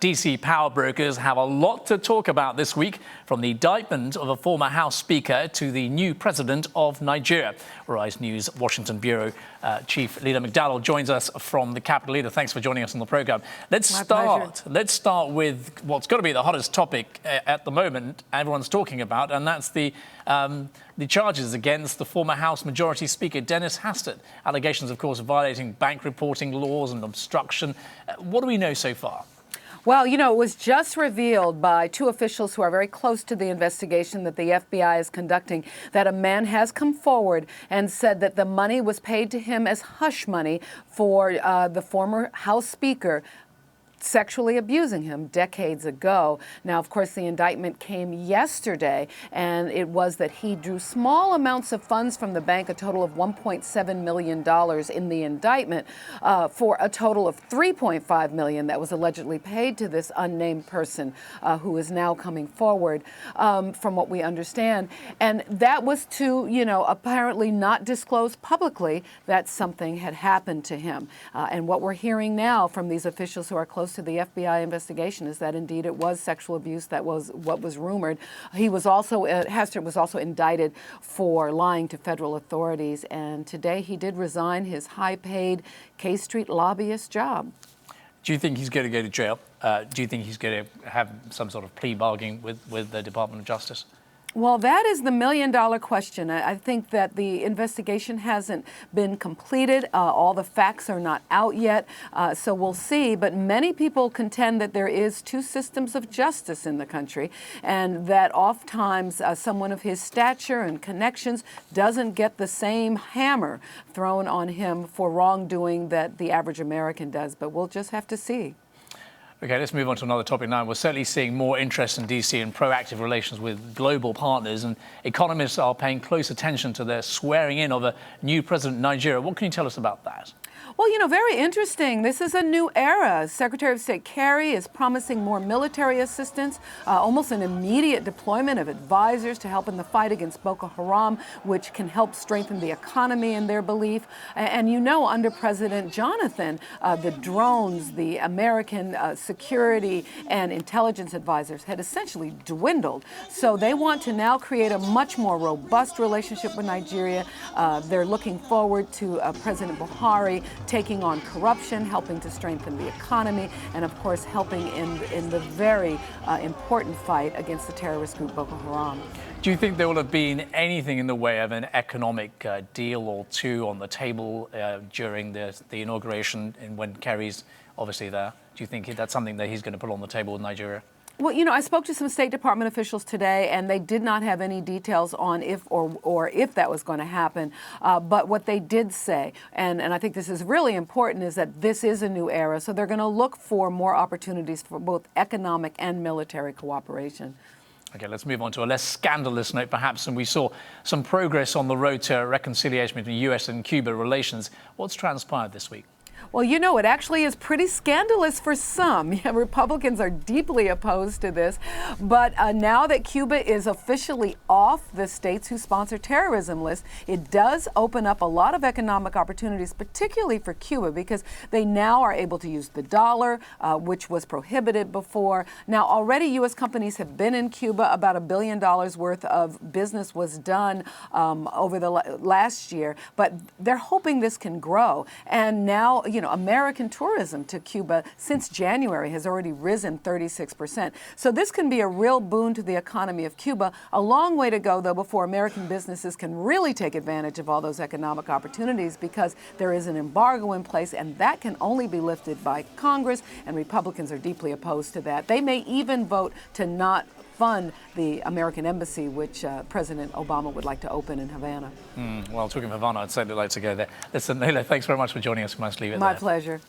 DC power brokers have a lot to talk about this week, from the indictment of a former House Speaker to the new president of Nigeria. Rise News Washington Bureau Chief Leila McDowell joins us from the Capitol. Leila, thanks for joining us on the program. Let's start with what's got to be the hottest topic at the moment everyone's talking about, and that's the charges against the former House Majority Speaker, Dennis Hastert. Allegations, of course, of violating bank reporting laws and obstruction. What do we know so far? Well, you know, it was just revealed by two officials who are very close to the investigation that the FBI is conducting that a man has come forward and said that the money was paid to him as hush money for the former House Speaker sexually abusing him decades ago. Now, of course, the indictment came yesterday, and it was that he drew small amounts of funds from the bank, a total of $1.7 million in the indictment, for a total of $3.5 million that was allegedly paid to this unnamed person who is now coming forward, from what we understand. And that was to, you know, apparently not disclose publicly that something had happened to him. And what we're hearing now from these officials who are close to the FBI investigation is that indeed it was sexual abuse. That was what was rumored. He was also, Hastert was also indicted for lying to federal authorities, and today he did resign his high-paid K Street lobbyist job. Do you think he's going to go to jail? Do you think he's going to have some sort of plea bargaining with the Department of Justice? Well, that is the million-dollar question. I think that the investigation hasn't been completed. All the facts are not out yet, so we'll see. But many people contend that there is two systems of justice in the country, and that oftentimes someone of his stature and connections doesn't get the same hammer thrown on him for wrongdoing that the average American does. But we'll just have to see. OK, let's move on to another topic now. We're certainly seeing more interest in D.C. in proactive relations with global partners, and economists are paying close attention to their swearing in of a new president of Nigeria. What can you tell us about that? Well, you know, very interesting. This is a new era. Secretary of State Kerry is promising more military assistance, almost an immediate deployment of advisors to help in the fight against Boko Haram, which can help strengthen the economy in their belief. And you know, under President Jonathan, the drones, the American security and intelligence advisors had essentially dwindled. So they want to now create a much more robust relationship with Nigeria. They're looking forward to President Buhari taking on corruption, helping to strengthen the economy, and of course helping in the very important fight against the terrorist group Boko Haram. Do you think there will have been anything in the way of an economic deal or two on the table during the inauguration, and when Kerry's obviously there? Do you think that's something that he's going to put on the table with Nigeria? Well, you know, I spoke to some State Department officials today, and they did not have any details on if or if that was going to happen. But what they did say, and I think this is really important, is that this is a new era. So they're going to look for more opportunities for both economic and military cooperation. OK, let's move on to a less scandalous note, perhaps. And we saw some progress on the road to reconciliation between U.S. and Cuba relations. What's transpired this week? Well, you know, it actually is pretty scandalous for some. Yeah, Republicans are deeply opposed to this. But now that Cuba is officially off the states who sponsor terrorism list, it does open up a lot of economic opportunities, particularly for Cuba, because they now are able to use the dollar, which was prohibited before. Now, already U.S. companies have been in Cuba. About $1 billion worth of business was done over the last year. But they're hoping this can grow. And now, you know, American tourism to Cuba since January has already risen 36%. So this can be a real boon to the economy of Cuba. A long way to go, though, before American businesses can really take advantage of all those economic opportunities, because there is an embargo in place, and that can only be lifted by Congress, and Republicans are deeply opposed to that. They may even vote to not fund the American embassy, which President Obama would like to open in Havana. Well, talking of Havana, I'd certainly like to go there. Listen, Leila, thanks very much for joining us. We must leave it there. My pleasure.